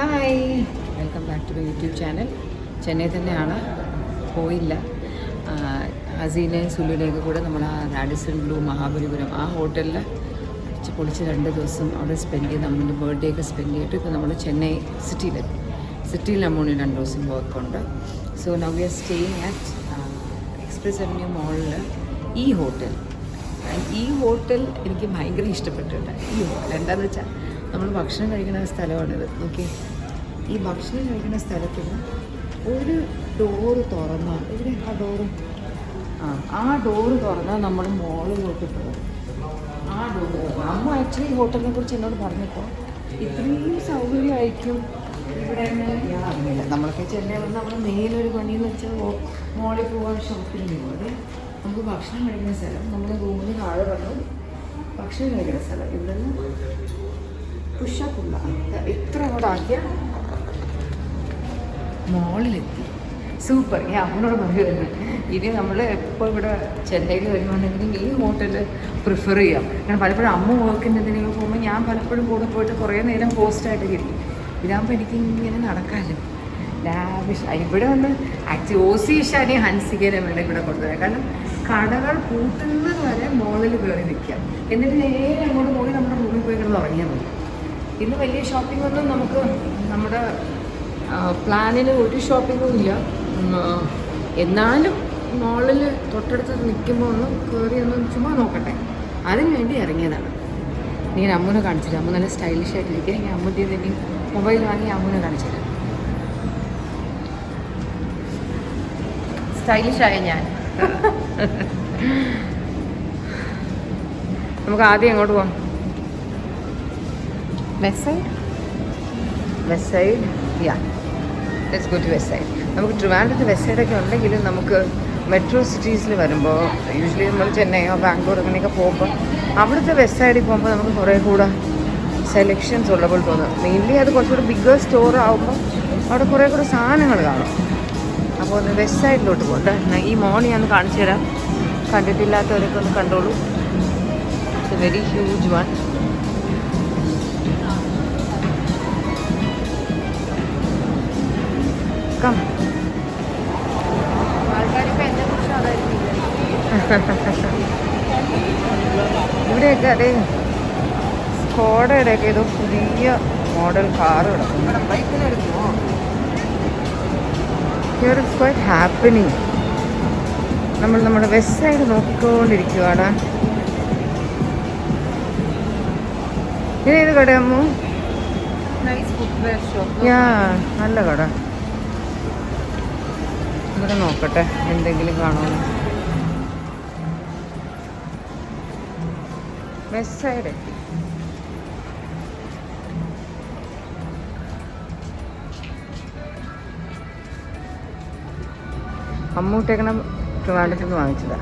Hi, welcome back to the YouTube channel. Chennai തന്നെയാണ്, പോയില്ല. ഹസീനയും സുലുവിനെയൊക്കെ കൂടെ നമ്മൾ ആ റാഡിസൺ ബ്ലൂ മഹാബലിപുരം ആ ഹോട്ടലിൽ അടിച്ച് പൊളിച്ച് 2 ദിവസം അവിടെ സ്പെൻഡ് ചെയ്ത് നമ്മുടെ ബർത്ത്ഡേ ഒക്കെ സ്പെൻഡ് ചെയ്തിട്ട് ഇപ്പോൾ നമ്മൾ ചെന്നൈ സിറ്റിയിൽ നമ്മളിൽ 2 ദിവസം വർക്കുണ്ട്. So now we are staying at Express Avenue മോളിൽ ഈ ഹോട്ടൽ. ഈ ഹോട്ടൽ എനിക്ക് ഭയങ്കര ഇഷ്ടപ്പെട്ടിട്ടുണ്ട്. ഈ ഹോട്ടൽ എന്താണെന്ന് വെച്ചാൽ നമ്മൾ ഭക്ഷണം കഴിക്കുന്ന സ്ഥലമാണിത്. ഓക്കെ, ഈ ഭക്ഷണം കഴിക്കുന്ന സ്ഥലത്തിന് ഒരു ഡോറ് തുറന്നാൽ, ഇവിടെ ആ ഡോറ്, ആ ഡോറ് തുറന്നാൽ നമ്മൾ മോളിലോട്ട് പോകും. ആ ഡോറ് തുറന്നു. അമ്മ ആക്ച്വലി ഹോട്ടലിനെ കുറിച്ച് എന്നോട് പറഞ്ഞപ്പോൾ ഇത്രയും സൗകര്യമായിരിക്കും ഇവിടെ ഞാൻ അറിഞ്ഞില്ല. നമ്മളൊക്കെ ചെന്നൈ വന്ന് നമ്മൾ മെയിനൊരു പണിയെന്ന് വെച്ചാൽ മോളിൽ പോകാൻ ഷോപ്പിൽ പോകുന്നത്. നമുക്ക് ഭക്ഷണം കഴിക്കുന്ന സ്ഥലം, നമ്മൾ റൂമിന് താഴെ വന്നു ഭക്ഷണം കഴിക്കുന്ന സ്ഥലം. ഇവിടെ നിന്ന് പുഷപ്പുള്ള ഇത്ര അങ്ങോട്ട് ആക്കിയാൽ മോളിലെത്തി. സൂപ്പർ. ഞാൻ അമ്മനോട് പറയുമായിരുന്നു, ഇനി നമ്മൾ എപ്പോൾ ഇവിടെ ചെന്നൈയിൽ വരുവാണെങ്കിലും ഈ ഹോട്ടൽ പ്രിഫർ ചെയ്യാം. കാരണം പലപ്പോഴും അമ്മ വർക്കിൻ്റെതിനൊക്കെ പോകുമ്പോൾ ഞാൻ പലപ്പോഴും കൂടെ പോയിട്ട് കുറേ നേരം പോസ്റ്റായിട്ടൊക്കെ ഇരിക്കും. ഇതാകുമ്പോൾ എനിക്ക് ഇങ്ങനെ നടക്കാമല്ലോ, ലാവിഷ്. ഇവിടെ വന്ന് ആക്ച്വലി ഓസി ഷാനി ഹൻസികേനെ വേണം ഇവിടെ കൊണ്ടുവരാൻ. കാരണം കടകൾ പൂട്ടുന്നത് വരെ മോളിൽ കയറി നിൽക്കാം, എന്നിട്ട് നേരെ അങ്ങോട്ട് പോയി നമ്മുടെ റൂമിൽ പോയി കിടന്ന് ഉറങ്ങിയാൽ മതി. ഇന്ന് വലിയ ഷോപ്പിംഗ് ഒന്നും നമുക്ക് നമ്മുടെ പ്ലാനിന് ഒരു ഷോപ്പിങ്ങും ഇല്ല. എന്നാലും മോളിൽ തൊട്ടടുത്ത് നിൽക്കുമ്പോൾ ഒന്ന് കയറി ഒന്ന് ചുമ്മാ നോക്കട്ടെ, അതിന് വേണ്ടി ഇറങ്ങിയതാണ്. ഞാൻ അമ്മൂനെ കാണിച്ചില്ല. അമ്മ നല്ല സ്റ്റൈലിഷ് ആയിട്ടിരിക്കുക. ഞാൻ അമ്മൂൻ്റെ തന്നെ മൊബൈൽ വാങ്ങി അമ്മൂനെ കാണിച്ചില്ല. സ്റ്റൈലിഷായ ഞാൻ. നമുക്ക് ആദ്യം എങ്ങോട്ട് പോകാം? West side. Yeah, let's go to west side. നമുക്ക് ട്രിവാൻഡ്രത്ത് വെസ്റ്റ് സൈഡൊക്കെ ഉണ്ടെങ്കിലും നമുക്ക് മെട്രോ സിറ്റീസിൽ വരുമ്പോൾ, യൂഷ്വലി നമ്മൾ ചെന്നൈയോ ബാംഗ്ലൂർ അങ്ങനെയൊക്കെ പോകുമ്പോൾ അവിടുത്തെ വെസ്റ്റ് സൈഡിൽ പോകുമ്പോൾ നമുക്ക് കുറേ കൂടെ സെലക്ഷൻസ് ഉള്ളപ്പോൾ തോന്നും. മെയിൻലി അത് കുറച്ചുകൂടി ബിഗ്ഗർ സ്റ്റോർ ആകുമ്പോൾ അവിടെ കുറേ കൂടെ സാധനങ്ങൾ കാണും. അപ്പോൾ ഒന്ന് വെസ്റ്റ് സൈഡിലോട്ട് പോകണ്ട. ഈ മോൾ ഞാൻ കാണിച്ചു തരാം, കണ്ടിട്ടില്ലാത്തവരൊക്കെ ഒന്ന് കണ്ടോളൂ. It's a very huge one. ആൾക്കാരിപ്പോൾ എന്നെ കുറിച്ച് അതായിരിക്കും ഇവിടെയൊക്കെ. അതെ, സ്കോഡയുടെയൊക്കെ ഏതോ പുതിയ മോഡൽ കാറ് കിടക്കും. ബൈക്കിനെടുക്കുമോ? Here it's quite happening. നമ്മൾ നമ്മുടെ വെസ്റ്റ് സൈഡ് നോക്കിക്കൊണ്ടിരിക്കുവാണ്. ഇതേത് കടയമ്മോ? യാ, നല്ല കട. ഇവിടെ നോക്കട്ടെ എന്തെങ്കിലും കാണുമോ. വെസ്റ്റ് സൈഡ് എത്തി. അമ്മൂട്ടേക്കണം ട്രിവാൻഡ്രത്തിൽ നിന്ന് വാങ്ങിച്ചതാ.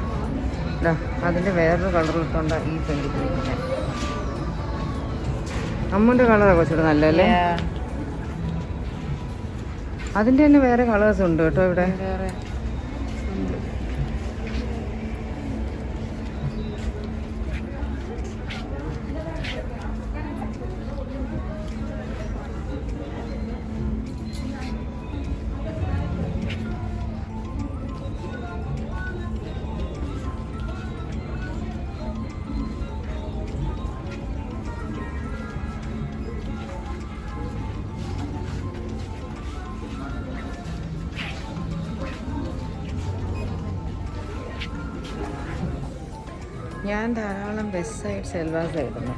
അതിൻ്റെ വേറൊരു കളറിലിട്ടുണ്ട ഈ പെൺകുട്ടി. അമ്മൂൻ്റെ കളറാണ് കുറച്ചുകൂടെ നല്ലല്ലേ. അതിൻ്റെ തന്നെ വേറെ കളേഴ്സ് ഉണ്ട് കേട്ടോ ഇവിടെ. ഞാൻ ധാരാളം വെസ്റ്റ് സൈഡ് സെൽവാസ് ആയിരുന്നു.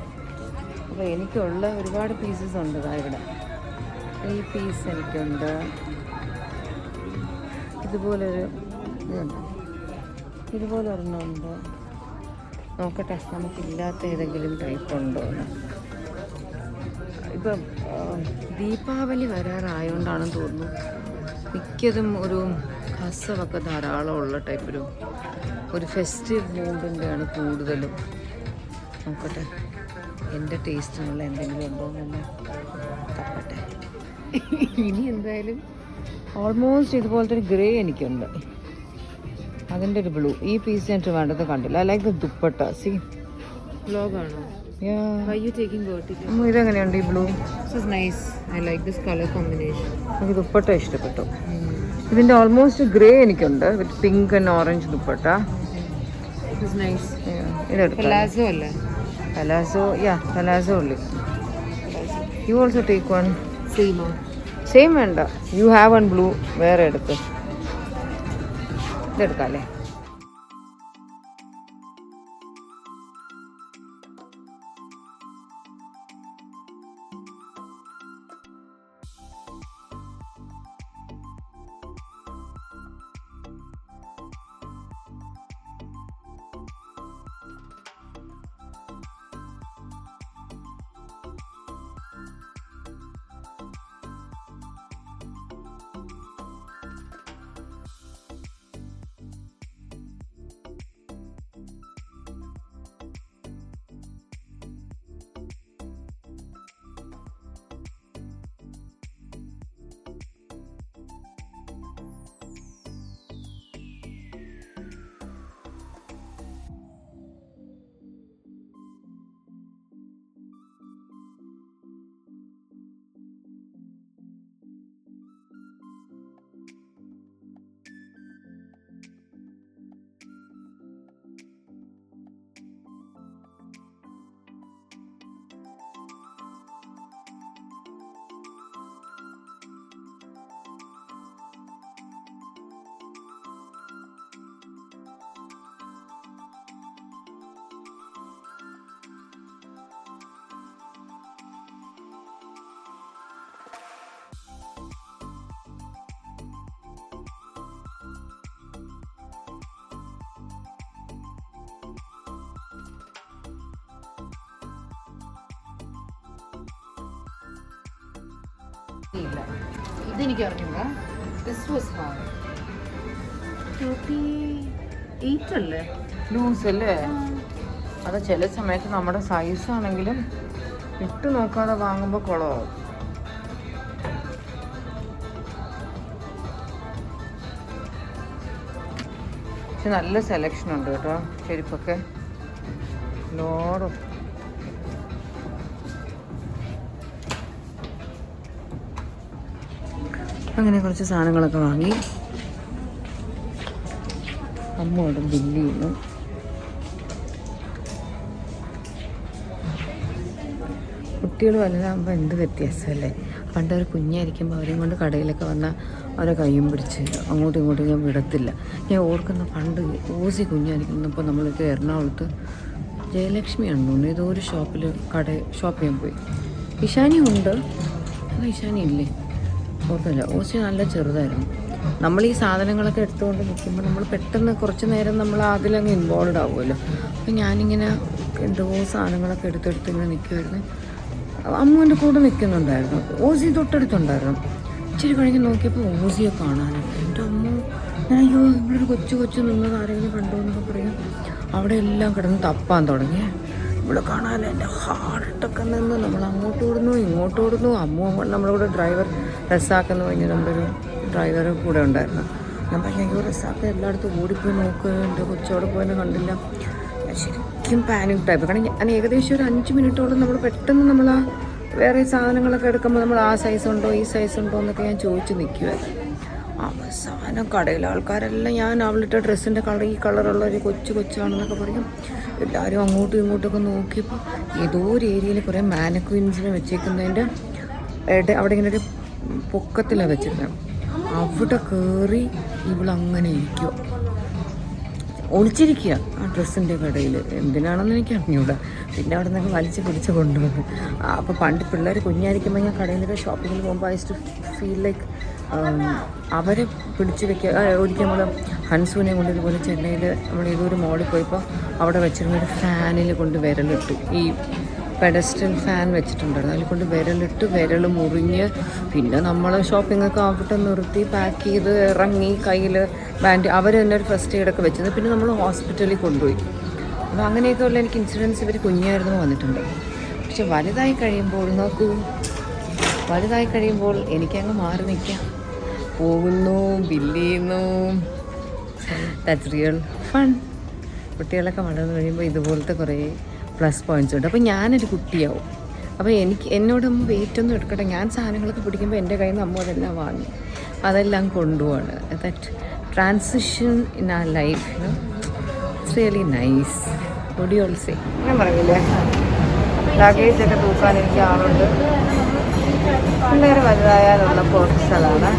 അപ്പോൾ എനിക്കുള്ള ഒരുപാട് പീസസ് ഉണ്ട്. ഇവിടെ ഈ പീസ് എനിക്കുണ്ട്. ഇതുപോലൊരു ഇതുണ്ട്, ഇതുപോലെ ഒരെണ്ണമുണ്ട്. നോക്കട്ടെ നമുക്കില്ലാത്ത ഏതെങ്കിലും ടൈപ്പ് ഉണ്ടോ എന്ന്. ഇപ്പം ദീപാവലി വരാറായതുകൊണ്ടാണെന്ന് തോന്നുന്നു മിക്കതും ഒരു കസവൊക്കെ ധാരാളം ഉള്ള ടൈപ്പൊരു ഫെസ്റ്റീവ് മൂഡിൻ്റെയാണ് കൂടുതലും. നോക്കട്ടെ എൻ്റെ ടേസ്റ്റിനുള്ള എന്തെങ്കിലും ഉണ്ടോ എന്ന് തപ്പട്ടെ. ഇനി എന്തായാലും ഓൾമോസ്റ്റ് ഇതുപോലത്തെ ഒരു ഗ്രേ എനിക്കുണ്ട്. അതിൻ്റെ ഒരു ബ്ലൂ. ഈ പീസ് ഞാൻ ട്രിവാൻഡ്രത്ത് കണ്ടില്ല. I like the dupatta. സി വ്ലോഗാണോ? Why are you taking vertical? ഇതെങ്ങനെയുണ്ട് ഈ blue? This is nice. I like this color combination. എനിക്ക് ദുപ്പട്ട ഇഷ്ടപ്പെട്ടു. ഇതിന്റെ ഓൾമോസ്റ്റ് ഗ്രേ എനിക്കുണ്ട് വിത്ത് pink and orange dupatta. This is nice. ഇതെടുക്കാം. Palazzo അല്ലേ? Palazzo, yeah, palazzo only. You also take one. Same വേണ്ട. You have one blue. വേറെ എടുത്ത്. ഇതെടുക്കാം അല്ലേ? ഇതെനിക്ക് അറിഞ്ഞൂടാ. This was hard. 38 അല്ലേ? ലൂസ് അല്ലേ? അത് ചില സമയത്ത് നമ്മുടെ സൈസ് ആണെങ്കിലും ഇട്ട് നോക്കാതെ വാങ്ങുമ്പോൾ കുളമാവും. പക്ഷെ നല്ല സെലക്ഷൻ ഉണ്ട് കേട്ടോ ചെരുപ്പൊക്കെ. ലോഡും അങ്ങനെ കുറച്ച് സാധനങ്ങളൊക്കെ വാങ്ങി. അമ്മയോടും ബില്ല് ചെയ്യുന്നു. കുട്ടികൾ വലുതാകുമ്പോൾ എന്ത് വ്യത്യാസമല്ലേ. പണ്ട് ഒരു കുഞ്ഞായിരിക്കുമ്പോൾ അവരെയും കൊണ്ട് കടയിലൊക്കെ വന്നാൽ അവരെ കയ്യും പിടിച്ച് അങ്ങോട്ടും ഇങ്ങോട്ടും ഞാൻ വിടത്തില്ല. ഞാൻ ഓർക്കുന്ന പണ്ട് ഓസി കുഞ്ഞായിരിക്കുന്നപ്പോൾ നമ്മൾക്ക് എറണാകുളത്ത് ജയലക്ഷ്മിയാണ് തോന്നുന്നു ഏതോ ഒരു ഷോപ്പിൽ ഷോപ്പ് ചെയ്യാൻ പോയി. ഇഷാനി ഉണ്ട്, അത് ഇഷാനി ഇല്ലേ ഓർക്കില്ല. ഓസി നല്ല ചെറുതായിരുന്നു. നമ്മൾ ഈ സാധനങ്ങളൊക്കെ എടുത്തുകൊണ്ട് നിൽക്കുമ്പോൾ നമ്മൾ പെട്ടെന്ന് കുറച്ച് നേരം നമ്മൾ അതിലങ്ങ് ഇൻവോൾവ് ആവുമല്ലോ. അപ്പം ഞാനിങ്ങനെ എന്തോ സാധനങ്ങളൊക്കെ എടുത്തെടുത്ത് ഇങ്ങനെ നിൽക്കുമായിരുന്നു. അമ്മുവിൻ്റെ കൂടെ നിൽക്കുന്നുണ്ടായിരുന്നു. ഓസി തൊട്ടടുത്തുണ്ടായിരുന്നു. ഇച്ചിരി കഴിഞ്ഞ് നോക്കിയപ്പോൾ ഓസിയെ കാണാനുണ്ട്. എൻ്റെ അമ്മ അയ്യോ ഇവിടെ ഒരു കൊച്ചു നിന്നത് ആരെങ്കിലും കണ്ടു എന്നൊക്കെ പറയും. അവിടെ എല്ലാം കിടന്ന് തപ്പാൻ തുടങ്ങി. ഇവിടെ കാണാൻ എൻ്റെ ഹാർട്ടൊക്കെ നിന്ന് നമ്മൾ അങ്ങോട്ട് ഓടുന്നു ഇങ്ങോട്ട് ഓടുന്നു. അമ്മ നമ്മളിവിടെ ഡ്രൈവർ റസാക്കെന്ന് പറഞ്ഞ നമ്മുടെ ഒരു ഡ്രൈവർ കൂടെ ഉണ്ടായിരുന്നു. ഞാൻ പറഞ്ഞു അയ്യോ റസാക്ക് എല്ലായിടത്തും ഓടിപ്പോയി നോക്കുക, എൻ്റെ കൊച്ചോടെ പോയെന്ന് കണ്ടില്ല. ശരിക്കും പാനിക് ടൈപ്പ്. കാരണം ഞാൻ ഏകദേശം ഒരു 5 മിനിറ്റോളം നമ്മൾ പെട്ടെന്ന് നമ്മൾ ആ വേറെ സാധനങ്ങളൊക്കെ എടുക്കുമ്പോൾ നമ്മൾ ആ സൈസുണ്ടോ ഈ സൈസുണ്ടോ എന്നൊക്കെ ഞാൻ ചോദിച്ച് നിൽക്കുമായിരുന്നു. അവസാനം കടയിലെ ആൾക്കാരെല്ലാം ഞാൻ അവളിട്ട ഡ്രസ്സിൻ്റെ കളർ ഈ കളറുള്ള ഒരു കൊച്ചാണെന്നൊക്കെ പറയും. എല്ലാവരും അങ്ങോട്ടും ഇങ്ങോട്ടൊക്കെ നോക്കിയപ്പോൾ ഏതോ ഒരു ഏരിയയിൽ കുറേ മാനക്വീൻസിനെ വെച്ചേക്കുന്നതിൻ്റെ അവിടെ ഇങ്ങനെ ഒരു പൊക്കത്തിലാണ് വെച്ചിരുന്നത്. അവിടെ കയറി ഇവളങ്ങനെ ഇരിക്കുക, ഒളിച്ചിരിക്കുക ആ ഡ്രസ്സിൻ്റെ കടയിൽ. എന്തിനാണെന്ന് എനിക്ക് അറിഞ്ഞൂടാ. പിന്നെ അവിടെ നിന്നൊക്കെ വലിച്ച് പിടിച്ച് കൊണ്ടുപോകും. അപ്പോൾ പണ്ട് പിള്ളേർ കുഞ്ഞായിരിക്കുമ്പോൾ ഞാൻ കടയിലൊക്കെ ഷോപ്പിങ്ങിൽ പോകുമ്പോൾ ഐ ടു ഫീൽ ലൈക്ക് അവരെ പിടിച്ച് വെക്കുക. ഒരിക്കൽ നമ്മൾ ഹൻസൂനെ കൊണ്ട് ഇതുപോലെ ചെന്നൈയിൽ നമ്മൾ ഏതൊരു മോളിൽ പോയപ്പോൾ അവിടെ വെച്ചിരുന്നൊരു ഫാനിൽ കൊണ്ട് വിരലിട്ടു. ഈ പെഡസ്റ്റൽ ഫാൻ വെച്ചിട്ടുണ്ടായിരുന്നു. അതിൽ കൊണ്ട് വിരലിട്ട് വിരൽ മുറിഞ്ഞ് പിന്നെ നമ്മൾ ഷോപ്പിങ്ങൊക്കെ അവിടെ നിർത്തി പാക്ക് ചെയ്ത് ഇറങ്ങി കയ്യിൽ ബാൻഡ് അവർ തന്നെ ഒരു ഫസ്റ്റ് എയ്ഡൊക്കെ വെച്ചത്. പിന്നെ നമ്മൾ ഹോസ്പിറ്റലിൽ കൊണ്ടുപോയി. അപ്പോൾ അങ്ങനെയൊക്കെ ഉള്ള എനിക്ക് ഇൻസിഡൻസ് ഇവർ കുഞ്ഞായിരുന്നു വന്നിട്ടുണ്ട്. പക്ഷെ വലുതായി കഴിയുമ്പോൾ നോക്കൂ, വലുതായി കഴിയുമ്പോൾ എനിക്കങ്ങ് മാറി നിൽക്കാം. പോകുന്നു, ബില്ല് ചെയ്യുന്നു. That's real fun. കുട്ടികളൊക്കെ വളർന്നു കഴിയുമ്പോൾ ഇതുപോലത്തെ കുറേ പ്ലസ് പോയിൻറ്റ്സ് ഉണ്ട്. അപ്പോൾ ഞാനൊരു കുട്ടിയാവും. അപ്പോൾ എന്നോട് അമ്മ വെയിറ്റൊന്നും എടുക്കട്ടെ, ഞാൻ സാധനങ്ങളൊക്കെ പിടിക്കുമ്പോൾ എൻ്റെ കയ്യിൽ നിന്ന് അമ്മ അതെല്ലാം വാങ്ങി അതെല്ലാം കൊണ്ടുപോവാണ്. That transition in our life it's really nice. Would you all say? ഞാൻ പറഞ്ഞില്ലേ ലഗേജൊക്കെ തൂക്കാൻ എനിക്ക് ആളുണ്ട്. പിള്ളേർ വലുതായാലുള്ള പോർട്ടലാണ്.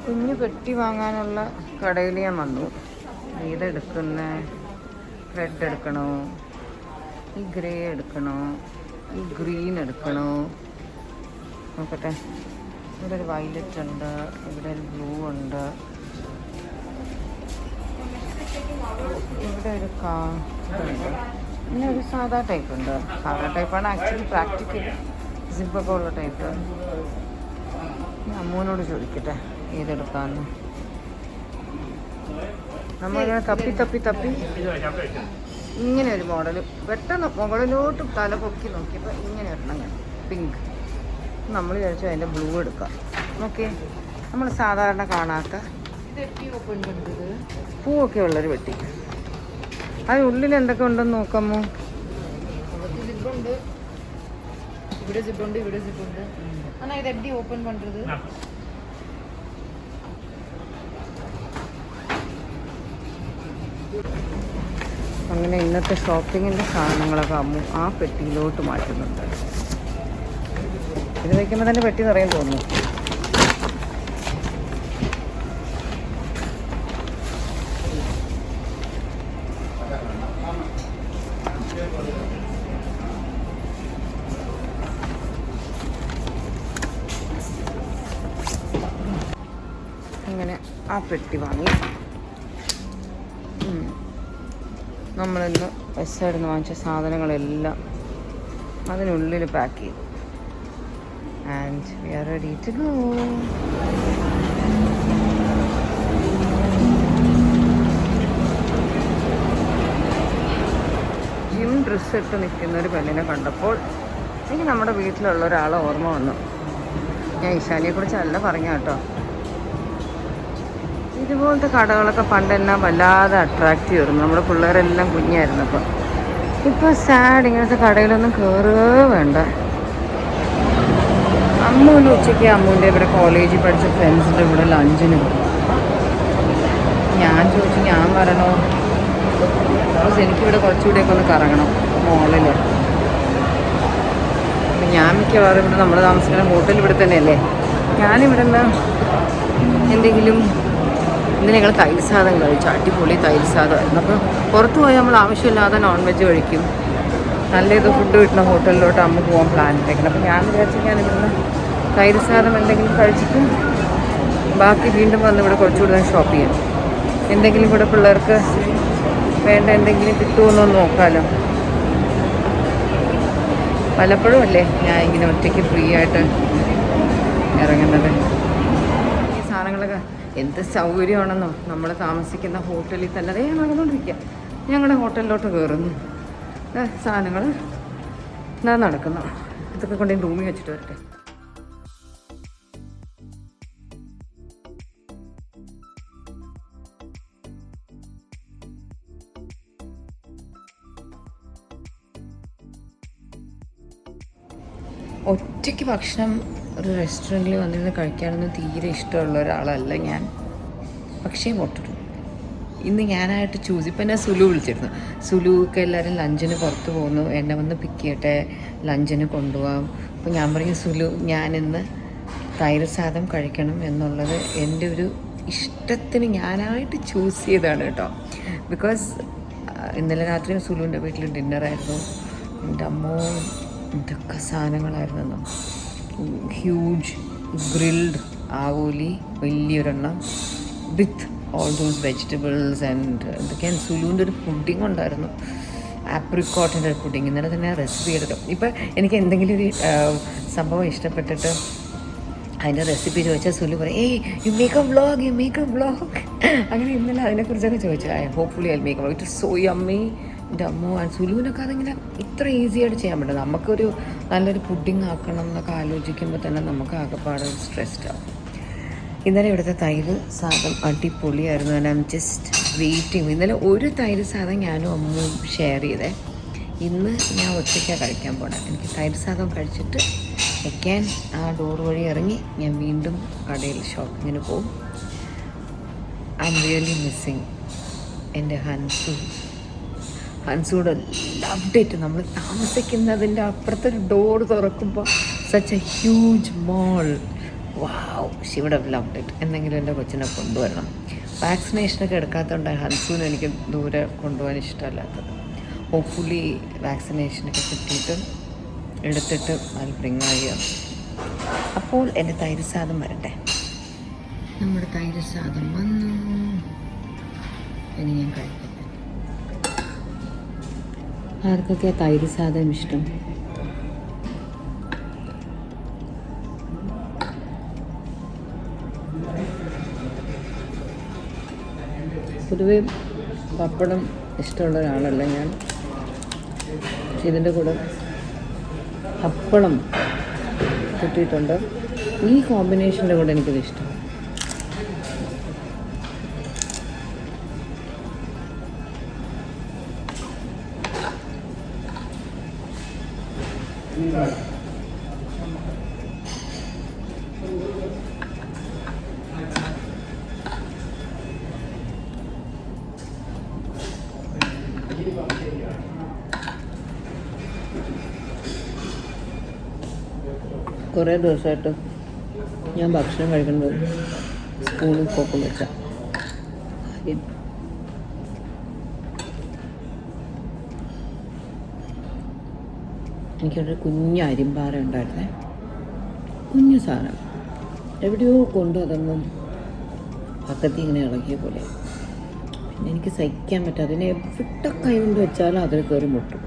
കുഞ്ഞു പെട്ടി വാങ്ങാനുള്ള കടയിൽ ഞാൻ വന്നു. ഏതെടുക്കുന്ന റെഡ് എടുക്കണോ, ഈ ഗ്രേ എടുക്കണോ, ഈ ഗ്രീൻ എടുക്കണോ നോക്കട്ടെ. ഇവിടെ ഒരു വയലറ്റ് ഉണ്ട്, ഇവിടെ ഒരു ബ്ലൂ ഉണ്ട്, ഇവിടെ ഒരു പിന്നെ ഒരു സാധാ ടൈപ്പ് ഉണ്ട്. സാധാ ടൈപ്പാണ് ആക്ച്വലി പ്രാക്ടിക്കൽ, സിപ്പൊക്കെ ഉള്ള ടൈപ്പ്. അമ്മൂനോട് ചോദിക്കട്ടെ ഏതെടുക്കാമെന്ന്. നമ്മളിങ്ങനെ തപ്പി തപ്പി തപ്പി ഇങ്ങനെ ഒരു മോഡൽ പെട്ടെന്ന് മുകളിലോട്ട് തല പൊക്കി നോക്കിയപ്പോൾ ഇങ്ങനെ ഇടണം ഞാൻ പിങ്ക്. നമ്മൾ വിചാരിച്ചു അതിൻ്റെ ബ്ലൂ എടുക്കാം. ഓക്കെ, നമ്മൾ സാധാരണ കാണാത്ത പൂവൊക്കെ ഉള്ളൊരു പെട്ടി. അതിനുള്ളിൽ എന്തൊക്കെ ഉണ്ടെന്ന് നോക്കാമോ? ഇവിടെ ജിപ്പുണ്ട്, ഇവിടെ ജിപ്പുണ്ട്. ஆனா இது எப்படி ஓபன் பண்றது? അങ്ങനെ ഇന്നത്തെ ഷോപ്പിങ്ങിൻ്റെ സാധനങ്ങളൊക്കെ അമ്മു ആ പെട്ടിയിലോട്ട് മാറ്റുന്നുണ്ട്. ഇത് വയ്ക്കുമ്പോൾ തന്നെ പെട്ടി നിറയും തോന്നുന്നു. അങ്ങനെ ആ പെട്ടി വാങ്ങി. നമ്മളിന്ന് വെസ്റ്റേഡിൽ നിന്ന് വാങ്ങിച്ച സാധനങ്ങളെല്ലാം അതിനുള്ളിൽ പാക്ക് ചെയ്തു. And we are ready to go. Gym dress ഇട്ട് നിൽക്കുന്ന ഒരു പെണ്ണിനെ കണ്ടപ്പോൾ എനിക്ക് നമ്മുടെ വീട്ടിലുള്ള ഒരാളെ ഓർമ്മ വന്നു. ഞാൻ ഈശാനിയെക്കുറിച്ചല്ല പറഞ്ഞ കേട്ടോ. ഇതുപോലത്തെ കടകളൊക്കെ പണ്ട് എന്നെ വല്ലാതെ അട്രാക്റ്റ് ചെയ്തിരുന്നു. നമ്മുടെ പിള്ളേരെല്ലാം കുഞ്ഞായിരുന്നപ്പോൾ. ഇപ്പോൾ സാഡ്, ഇങ്ങനത്തെ കടയിലൊന്നും കയറുകയോ വേണ്ട. അമ്മൂന് ഉച്ചയ്ക്ക് അമ്മൂൻ്റെ ഇവിടെ കോളേജിൽ പഠിച്ച ഫ്രണ്ട്സിൻ്റെ ഇവിടെ ലഞ്ചിന് പോകും. ഞാൻ ചോദിച്ചു ഞാൻ വരണോ? ബിക്കോസ് എനിക്കിവിടെ കുറച്ചുകൂടെയൊക്കെ ഒന്ന് കറങ്ങണം മോളിൽ. അപ്പം ഞാൻ മിക്കവാറും ഇവിടെ നമ്മൾ താമസിക്കുന്ന ഹോട്ടൽ ഇവിടെ തന്നെയല്ലേ. ഞാനിവിടെ നിന്ന് എന്തെങ്കിലും ഇന്ന് ഞങ്ങൾ തൈര് സാദം കഴിച്ചു. അടിപൊളി തൈര് സാദമായിരുന്നു. അപ്പോൾ പുറത്ത് പോയാൽ നമ്മൾ ആവശ്യമില്ലാതെ നോൺ വെജ് കഴിക്കും. നല്ല ഇത് ഫുഡ് കിട്ടുന്ന ഹോട്ടലിലോട്ട് അമ്മ പോകാൻ പ്ലാൻ ഇട്ടേക്കണം. അപ്പോൾ ഞാൻ വിചാരിച്ചു ഞാൻ ഇവിടുന്ന് തൈര് സാദം എന്തെങ്കിലും കഴിച്ചിട്ട് ബാക്കി വീണ്ടും വന്ന് ഇവിടെ കുറച്ചുകൂടെ ഷോപ്പ് ചെയ്യാം. എന്തെങ്കിലും കൂടെ പിള്ളേർക്ക് വേണ്ട എന്തെങ്കിലും കിട്ടുമെന്നൊന്ന് നോക്കാമല്ലോ. പലപ്പോഴും അല്ലേ ഞാൻ ഇങ്ങനെ ഒറ്റയ്ക്ക് ഫ്രീ ആയിട്ട് ഇറങ്ങുന്നത്. ഈ സാധനങ്ങളൊക്കെ എന്ത് സൗകര്യമാണെന്നോ. നമ്മൾ താമസിക്കുന്ന ഹോട്ടലിൽ തന്നെ അതേ നടന്നുകൊണ്ടിരിക്കുക. ഞങ്ങളുടെ ഹോട്ടലിലോട്ട് കയറുന്നു, സാധനങ്ങൾ എന്താ നടക്കുന്നു. ഇതൊക്കെ കൊണ്ട് റൂമിൽ വെച്ചിട്ട് വരട്ടെ. ഒറ്റയ്ക്ക് ഭക്ഷണം ഒരു റെസ്റ്റോറൻറ്റിൽ വന്നിരുന്ന് കഴിക്കാനൊന്നും തീരെ ഇഷ്ടമുള്ള ഒരാളല്ല ഞാൻ. പക്ഷേ പൊട്ടിട്ടു ഇന്ന് ഞാനായിട്ട് ചൂസ്. ഇപ്പം എന്നെ സുലു വിളിച്ചിരുന്നു. സുലുവൊക്കെ എല്ലാവരും ലഞ്ചിന് പുറത്ത് പോകുന്നു, എന്നെ വന്ന് പിക്ക് ചെയ്യട്ടെ, ലഞ്ചിന് കൊണ്ടുപോകാം. അപ്പോൾ ഞാൻ പറയും സുലു ഞാനിന്ന് തൈര് സാദം കഴിക്കണം എന്നുള്ളത് എൻ്റെ ഒരു ഇഷ്ടത്തിന് ഞാനായിട്ട് ചൂസ് ചെയ്തതാണ് കേട്ടോ. ബിക്കോസ് ഇന്നലെ രാത്രി സുലുവിൻ്റെ വീട്ടിൽ ഡിന്നറായിരുന്നു. എൻ്റെ അമ്മോ എന്തൊക്കെ സാധനങ്ങളായിരുന്നോ. ഹ്യൂജ് ഗ്രിൽഡ് ആവോലി വലിയൊരെണ്ണം with all those vegetables and എന്തൊക്കെയാണ്. സുലുവിൻ്റെ ഒരു പുഡിങ് ഉണ്ടായിരുന്നു, ആപ്രിക്കോട്ടിൻ്റെ ഒരു പുഡിങ്. ഇന്നലെ തന്നെ റെസിപ്പി എടുക്കും. ഇപ്പം എനിക്ക് എന്തെങ്കിലും ഒരു സംഭവം ഇഷ്ടപ്പെട്ടിട്ട് അതിൻ്റെ റെസിപ്പി ചോദിച്ചാൽ സുലു പറയും ഏയ് you make A vlog, you make A vlog. അങ്ങനെ ഇന്നലെ അതിനെക്കുറിച്ചൊക്കെ ചോദിച്ചു. Hopefully I make A vlog. It is so yummy, എൻ്റെ അമ്മ സുലുവിനൊക്കെ അതിങ്ങനെ ഇത്ര ഈസി ആയിട്ട് ചെയ്യാൻ പറ്റും. നമുക്കൊരു നല്ലൊരു പുഡിങ് ആക്കണം എന്നൊക്കെ ആലോചിക്കുമ്പോൾ തന്നെ നമുക്ക് ആകെപ്പാടെ സ്ട്രെസ്ഡ് ആവും. ഇന്നലെ ഇവിടുത്തെ തൈര് സാധം അടിപൊളിയായിരുന്നു. I am just waiting. ഇന്നലെ ഒരു തൈര് സാധം ഞാനും അമ്മയും ഷെയർ ചെയ്തേ. ഇന്ന് ഞാൻ ഒറ്റയ്ക്കാണ് കഴിക്കാൻ പോണേ. എനിക്ക് തൈര് സാധം കഴിച്ചിട്ട് വെക്കാൻ ആ ഡോർ വഴി ഇറങ്ങി ഞാൻ വീണ്ടും കടയിൽ ഷോപ്പിങ്ങിന് പോകും. ഐ എം റിയലി മിസ്സിങ് എൻ്റെ ഹൻസൂടെ ലവ്ഡ് ഇറ്റ്. നമ്മൾ താമസിക്കുന്നതിൻ്റെ അപ്പുറത്തൊരു ഡോർ തുറക്കുമ്പോൾ such a huge mall. Wow, she would have loved it. എന്തെങ്കിലും എൻ്റെ കൊച്ചിനെ കൊണ്ടുവരണം. വാക്സിനേഷനൊക്കെ എടുക്കാത്തതുകൊണ്ട് ഹൻസൂന് എനിക്ക് ദൂരെ കൊണ്ടുപോകാൻ ഇഷ്ടമല്ലാത്തത്. ഹോപ്പ്ഫുള്ളി വാക്സിനേഷനൊക്കെ കിട്ടിയിട്ട് എടുത്തിട്ട് അത് ബ്രിങ് ആവുക. അപ്പോൾ എൻ്റെ തൈര് സാധം വരട്ടെ. നമ്മുടെ തൈര് സാധം വന്നു. ഇനി ഞാൻ കഴിക്കട്ടെ. ആർക്കൊക്കെ തൈര് സാധം ഇഷ്ടം? പൊതുവെ പപ്പടം ഇഷ്ടമുള്ള ഒരാളല്ല ഞാൻ. പക്ഷെ ഇതിൻ്റെ കൂടെ പപ്പടം കിട്ടിയിട്ടുണ്ട്. ഈ കോമ്പിനേഷൻ്റെ കൂടെ എനിക്കത് ഇഷ്ടം. കുറേ ദിവസമായിട്ട് ഞാൻ ഭക്ഷണം കഴിക്കുന്നത് സ്പൂണിൽ ഫോക്കും വെച്ചാൽ കാര്യം എനിക്കൊരു കുഞ്ഞ് അരിമ്പാറ ഉണ്ടായിരുന്നേ. കുഞ്ഞു സാധനം എവിടെയോ കൊണ്ടു അതൊന്നും പക്കത്തി ഇങ്ങനെ ഇളകിയ പോലെ. പിന്നെ എനിക്ക് സഹിക്കാൻ പറ്റും. അതിനെ എവിടെ കൈ കൊണ്ട് വെച്ചാലും അതിൽ കയറി മുട്ടും.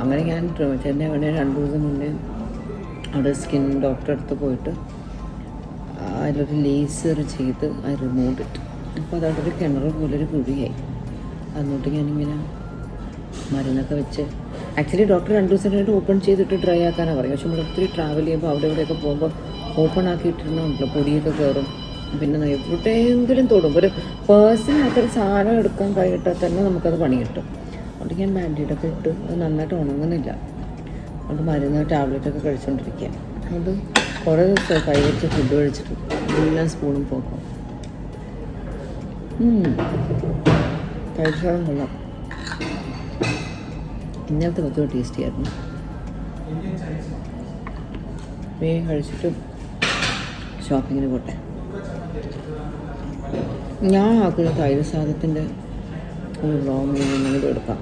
അങ്ങനെ ഞാൻ ചെന്നൈ വേണേ 2 ദിവസം മുന്നേ അവിടെ സ്കിൻ ഡോക്ടറെ അടുത്ത് പോയിട്ട് അതിലൊരു ലേസർ ചെയ്ത് അത് റിമൂവ് ഇട്ടു. അപ്പോൾ അതവിടെ കിണർ പോലൊരു കുഴിയായി. എന്നിട്ട് ഞാനിങ്ങനെ മരുന്നൊക്കെ വെച്ച് ആക്ച്വലി ഡോക്ടർ 2 ദിവസം കഴിഞ്ഞിട്ട് ഓപ്പൺ ചെയ്തിട്ട് ഡ്രൈ ആക്കാനാണ് പറയും. പക്ഷെ നമ്മൾ ഒത്തിരി ട്രാവൽ ചെയ്യുമ്പോൾ അവിടെ ഇവിടെയൊക്കെ പോകുമ്പോൾ ഓപ്പൺ ആക്കിയിട്ടിരുന്നുണ്ടല്ലോ പൊടിയൊക്കെ കയറും. പിന്നെ എവിടെയെങ്കിലും തൊടും. ഒരു പേഴ്സണായിട്ടൊരു സാധനം എടുക്കാൻ കഴിയിട്ടാൽ തന്നെ നമുക്കത് പണി കിട്ടും. അതുകൊണ്ട് ഞാൻ ബാൻഡേഡൊക്കെ ഇട്ട് അത് നന്നായിട്ട് ഉണങ്ങുന്നില്ല. അതുകൊണ്ട് മരുന്ന് ടാബ്ലറ്റൊക്കെ കഴിച്ചുകൊണ്ടിരിക്കുക. അത് കുറേ ദിവസമായി കൈ വെച്ച് ഫുഡ് കഴിച്ചിട്ട് എല്ലാം സ്പൂണും പോക്കും. കഴിച്ചാലും കൊള്ളാം. ഇന്നലത്തെ കുറച്ചുകൂടെ ടേസ്റ്റി ആയിരുന്നു. വേഗം കഴിച്ചിട്ട് ഷോപ്പിങ്ങിന് പോട്ടെ. ഞാൻ ആക്കുന്ന തൈര് സാധത്തിൻ്റെ ഒരു വ്ളോഗ് എന്തെങ്കിലും എടുക്കാം.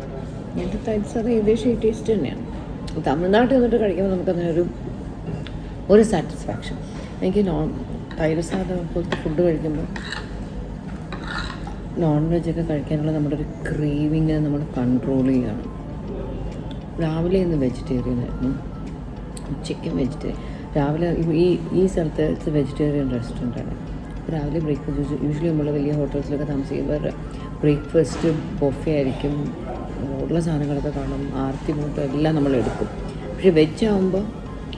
എൻ്റെ തൈര് സാധം ഏകദേശം ഈ ടേസ്റ്റ് തന്നെയാണ്. തമിഴ്നാട്ടിൽ വന്നിട്ട് കഴിക്കുമ്പോൾ നമുക്കതിനൊരു സാറ്റിസ്ഫാക്ഷൻ. എനിക്ക് തൈര് സാധം പോലത്തെ ഫുഡ് കഴിക്കുമ്പോൾ നോൺ വെജൊക്കെ കഴിക്കാനുള്ള നമ്മുടെ ഒരു ക്രേവിങ് നമ്മൾ കൺട്രോൾ ചെയ്യുകയാണ്. രാവിലെ ഇന്ന് വെജിറ്റേറിയൻ ആയിരുന്നു, ഉച്ചയ്ക്കും വെജിറ്റേറിയൻ. രാവിലെ ഈ സ്ഥലത്ത് വെജിറ്റേറിയൻ റെസ്റ്റോറൻ്റാണ്. രാവിലെ ബ്രേക്ക്ഫാസ്റ്റ് യൂഷ്വലി നമ്മൾ വലിയ ഹോട്ടൽസിലൊക്കെ താമസിക്കുമ്പോൾ ബ്രേക്ക്ഫാസ്റ്റ് ബൊഫെ ആയിരിക്കും. ഉള്ള സാധനങ്ങളൊക്കെ കാണും, ആർത്തി മൂട്ടം എല്ലാം നമ്മൾ എടുക്കും. പക്ഷേ വെജ് ആകുമ്പോൾ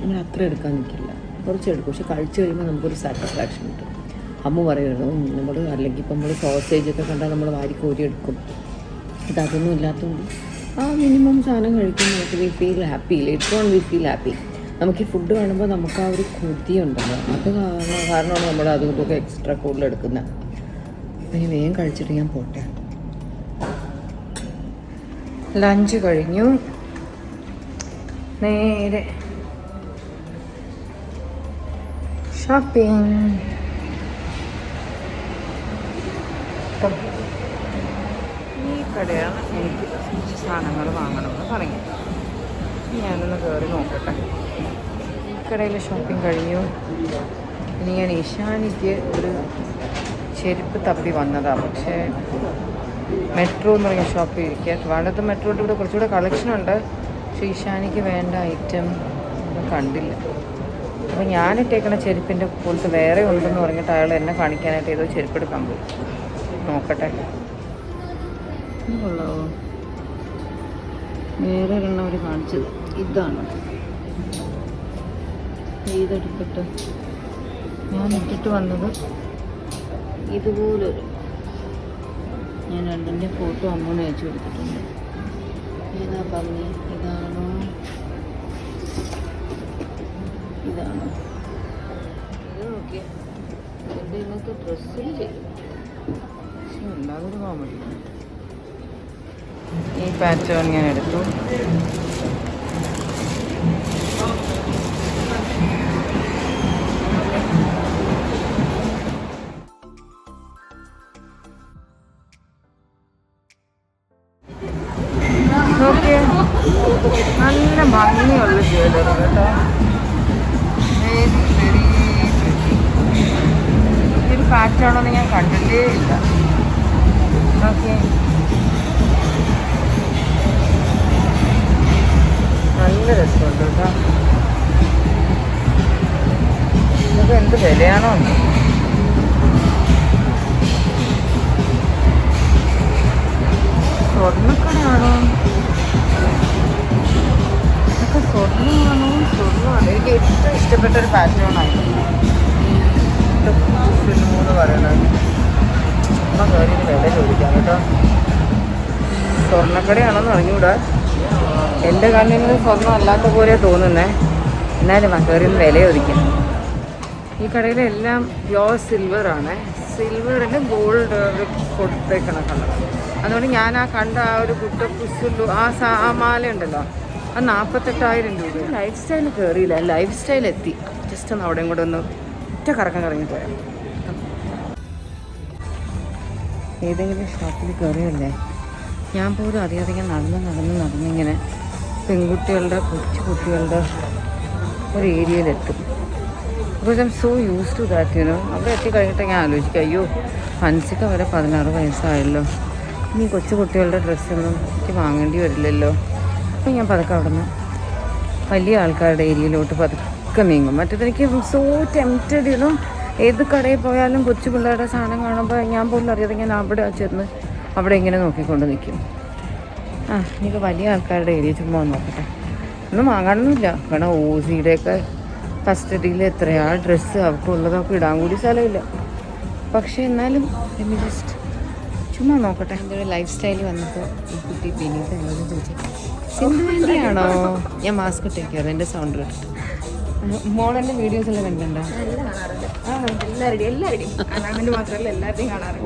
നമ്മൾ അത്ര എടുക്കാൻ നിൽക്കില്ല, കുറച്ച് എടുക്കും. പക്ഷെ കഴിച്ച് കഴിയുമ്പോൾ നമുക്കൊരു സാറ്റിസ്ഫാക്ഷൻ കിട്ടും. അമ്മ പറയുമായിരുന്നു നമ്മൾ അല്ലെങ്കിൽ ഇപ്പം നമ്മൾ സോസേജൊക്കെ കണ്ടാൽ നമ്മൾ വാരി കോരി എടുക്കും. ഇതൊന്നും ഇല്ലാത്തതുകൊണ്ട് ആ മിനിമം സാധനം കഴിക്കുമ്പോൾ we feel happy. Later on we feel happy. നമുക്ക് ഈ ഫുഡ് കാണുമ്പോൾ നമുക്ക് ആ ഒരു കൊതിയുണ്ടല്ലോ, അത് കാരണമാണ് നമ്മൾ അതുകൊണ്ടൊക്കെ എക്സ്ട്രാ കൂടുതൽ എടുക്കുന്നത്. അപ്പം ഇനി വേഗം കഴിച്ചിട്ട് ഞാൻ പോട്ടെ. ലഞ്ച് കഴിഞ്ഞു, നേരെ ഷോപ്പിംഗ്. ഈ കടയാണ് എനിക്ക് കുറച്ച് സാധനങ്ങൾ വാങ്ങണമെന്ന് പറഞ്ഞു. ഞാനൊന്ന് കയറി നോക്കട്ടെ. ഈ കടയിൽ ഷോപ്പിംഗ് കഴിഞ്ഞു. ഇനി ഞാൻ ഇഷാനിക്ക് ഒരു ചെരുപ്പ് തപ്പി വന്നതാണ്. പക്ഷേ മെട്രോ എന്ന് പറഞ്ഞ ഷോപ്പിൽ ഇരിക്കുക. ട്രിവാൻഡ്രത്ത് മെട്രോയുടെ ഇവിടെ കുറച്ചുകൂടെ കളക്ഷനുണ്ട്. പക്ഷേ ഇഷാനിക്ക് വേണ്ട ഐറ്റം ഒന്നും കണ്ടില്ല. അപ്പോൾ ഞാനിട്ടേക്കണ ചെരുപ്പിൻ്റെ പോലത്തെ വേറെ ഉണ്ടെന്ന് പറഞ്ഞിട്ട് അയാൾ എന്നെ കാണിക്കാനായിട്ട് ഏതോ ചെരുപ്പെടുക്കാൻ പോയി. നോക്കട്ടെ. കൊള്ളാവോ? വേറെ ഒരെണ്ണം അവർ കാണിച്ചത് ഇതാണ്. ഇതെടുത്തിട്ട് ഞാൻ ഇട്ടിട്ട് വന്നത് ഇതുപോലൊരു, ഞാൻ രണ്ടിൻ്റെ ഫോട്ടോ അമ്മൂനെ അയച്ചു കൊടുത്തിട്ടുണ്ട്. ഏതാ ഭംഗി? ഇതാണോ ഇതാണോ? ഇത് നോക്കിയ എൻ്റെ ഇന്നത്തെ ഡ്രസ്സിൽ ചെയ്യും. പക്ഷെ എല്ലാവരും കോമഡി. ഈ പാറ്റേൺ ഞാൻ എടുത്തു. നോക്കിയേ, നല്ല ഭംഗിയുള്ള ജ്വല്ലറി കേട്ടോ. Very very pretty. ഇതൊരു പാറ്റാണോന്ന് ഞാൻ കണ്ടിട്ടേ ഇല്ല. ഓക്കെ, നല്ല രസമുണ്ട് കേട്ടോ. ഇതൊക്കെ എന്ത് വിലയാണോ? സ്വർണ്ണക്കടയാണോ? ഇതൊക്കെ സ്വർണ്ണമാണോ? സ്വർണ്ണമാണ്. എനിക്ക് ഏറ്റവും ഇഷ്ടപ്പെട്ടൊരു പാറ്റേണായിരുന്നു എന്ന് പറയണത്. ചുമ്മാ കയറി വില ചോദിക്കാം കേട്ടോ. സ്വർണ്ണക്കടയാണോന്ന് അറിഞ്ഞൂടാ. എൻ്റെ കണ്ണിന് സ്വർണ്ണം അല്ലാത്ത പോലെ തോന്നുന്നേ. എന്നാലും കയറി വില ചോദിക്കാം. ഈ കടയിലെല്ലാം പ്യോർ സിൽവറാണ്. സിൽവറിൻ്റെ ഗോൾഡ് കൊടുത്തേക്കണ കളർ. അതുകൊണ്ട് ഞാൻ ആ കണ്ട ആ ഒരു കുട്ടപ്പുസുല്ലു ആ മാല ഉണ്ടല്ലോ, അത് 48,000 രൂപ. ലൈഫ് സ്റ്റൈൽ കയറിയില്ല, ലൈഫ് സ്റ്റൈൽ എത്തി. ജസ്റ്റ് ഒന്ന് അവിടെയും കൂടെ ഒന്ന് ഒറ്റ കറക്കം കറങ്ങി പോയാൽ. ഏതെങ്കിലും ഷോപ്പിൽ കയറിയല്ലേ, ഞാൻ പോലും അധികം നടന്നിങ്ങനെ പെൺകുട്ടികളുടെ കൊച്ചു കുട്ടികളുടെ ഒരു ഏരിയയിലെത്തും. Because I'm so use to that you know. അവിടെ എത്തിക്കഴിഞ്ഞിട്ട് ഞാൻ ആലോചിക്കുക, അയ്യോ ഫൻസിക്ക വരെ 16 വയസ്സായല്ലോ, ഇനി കൊച്ചു കുട്ടികളുടെ ഡ്രസ്സൊന്നും എനിക്ക് വാങ്ങേണ്ടി വരില്ലല്ലോ. അപ്പം ഞാൻ പതുക്കെ അവിടെ നിന്ന് വലിയ ആൾക്കാരുടെ ഏരിയയിലോട്ട് പതുക്കെ നീങ്ങും. മറ്റേത് എനിക്ക് സോ ടെംപ്റ്റഡ് യുനോ. ഏത് കടയിൽ പോയാലും കൊച്ചു പിള്ളേരുടെ സാധനം കാണുമ്പോൾ ഞാൻ പോലും അറിയാതെ ഞാൻ അവിടെ ചെന്ന് അവിടെ ഇങ്ങനെ നോക്കിക്കൊണ്ട് നിൽക്കും. എനിക്ക് വലിയ ആൾക്കാരുടെ ഏരിയ ചുമ്മാ നോക്കട്ടെ. ഒന്നും വാങ്ങാനൊന്നുമില്ല. കാരണം ഓസിയുടെയൊക്കെ കസ്റ്റഡിയിൽ എത്രയാ ഡ്രസ്സ് അവർക്കുള്ളതൊക്കെ ഇടാൻ കൂടി സ്ഥലമില്ല. പക്ഷേ എന്നാലും ജസ്റ്റ് ചുമ്മാ നോക്കട്ടെ. എൻ്റെ ഒരു ലൈഫ് സ്റ്റൈൽ വന്നപ്പോൾ ഈ കുട്ടി പിന്നീട് എന്നോട് ചോദിച്ചു, സിന്ധു വേണ്ടിയാണോ ഞാൻ മാസ്ക് ഇട്ടേക്കാറ് എൻ്റെ സൗണ്ട് കേട്ടിട്ട്? മോളെൻ്റെ വീഡിയോസെല്ലാം കണ്ടിട്ടുണ്ടോ?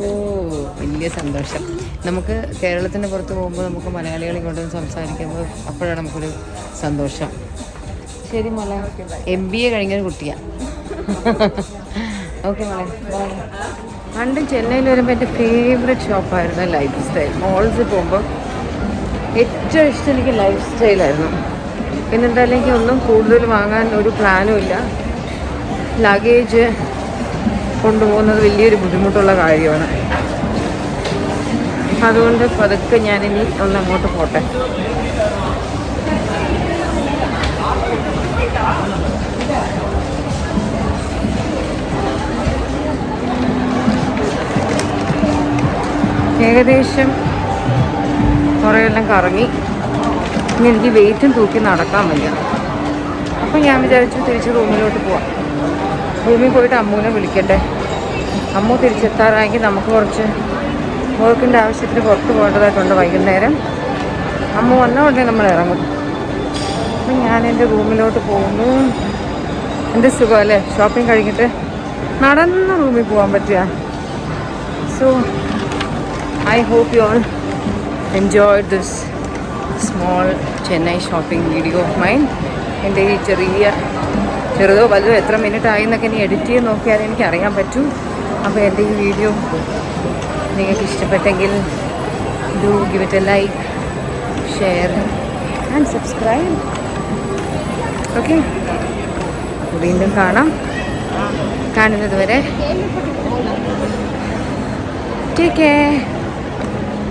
ഓ, വലിയ സന്തോഷം. നമുക്ക് കേരളത്തിൻ്റെ പുറത്ത് പോകുമ്പോൾ നമുക്ക് മലയാളികളെ കൊണ്ടൊന്ന് സംസാരിക്കുമ്പോൾ അപ്പോഴാണ് നമുക്കൊരു സന്തോഷം. ശരി മോളെ, MBA കഴിഞ്ഞൊരു കുട്ടിയാണ്. ഓക്കെ മോളെ, ബൈ. പണ്ട് ചെന്നൈയിൽ വരുമ്പോൾ എൻ്റെ ഫേവറേറ്റ് ഷോപ്പായിരുന്നു ലൈഫ് സ്റ്റൈൽ. മോൾസിൽ പോകുമ്പോൾ ഏറ്റവും ഇഷ്ടം എനിക്ക് ലൈഫ് സ്റ്റൈലായിരുന്നു. പിന്നെന്തായാലും എനിക്ക് ഒന്നും കൂടുതൽ വാങ്ങാൻ ഒരു പ്ലാനും ഇല്ല. ലഗേജ് കൊണ്ടുപോകുന്നത് വലിയൊരു ബുദ്ധിമുട്ടുള്ള കാര്യമാണ്. അതുകൊണ്ട് പതുക്കെ ഞാനിനി ഒന്ന് അങ്ങോട്ട് പോട്ടെ. ഏകദേശം കുറേയെല്ലാം കറങ്ങി. ഇനി എനിക്ക് വെയിറ്റും തൂക്കി നടക്കാൻ വയ്യ. അപ്പം ഞാൻ വിചാരിച്ചു തിരിച്ച് റൂമിലോട്ട് പോവാം. റൂമിൽ പോയിട്ട് അമ്മൂനെ വിളിക്കട്ടെ. അമ്മു തിരിച്ചെത്താറായെങ്കിൽ നമുക്ക് കുറച്ച് വർക്കിൻ്റെ ആവശ്യത്തിന് പുറത്ത് പോകേണ്ടതായിട്ടുണ്ട് വൈകുന്നേരം. അമ്മു വന്ന ഉടനെ നമ്മൾ ഇറങ്ങും. അപ്പം ഞാൻ എൻ്റെ റൂമിലോട്ട് പോകുന്നു. എൻ്റെ സുഖമല്ലേ, ഷോപ്പിംഗ് കഴിഞ്ഞിട്ട് നടന്ന് റൂമിൽ പോകാൻ പറ്റുക. So I hope you all enjoyed this small Chennai shopping video of mine. എൻ്റെ ഈ ചെറുതോ വലുതോ എത്ര മിനിറ്റ് ആയി എന്നൊക്കെ ഇനി എഡിറ്റ് ചെയ്ത് നോക്കിയാൽ എനിക്ക് അറിയാൻ പറ്റും. അപ്പോൾ എൻ്റെ ഈ വീഡിയോ നിങ്ങൾക്ക് ഇഷ്ടപ്പെട്ടെങ്കിൽ do give it A like, share and subscribe. Okay, വീണ്ടും കാണാം. കാണുന്നത് വരെ ടേക്ക് കെയർ.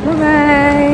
Bye-bye.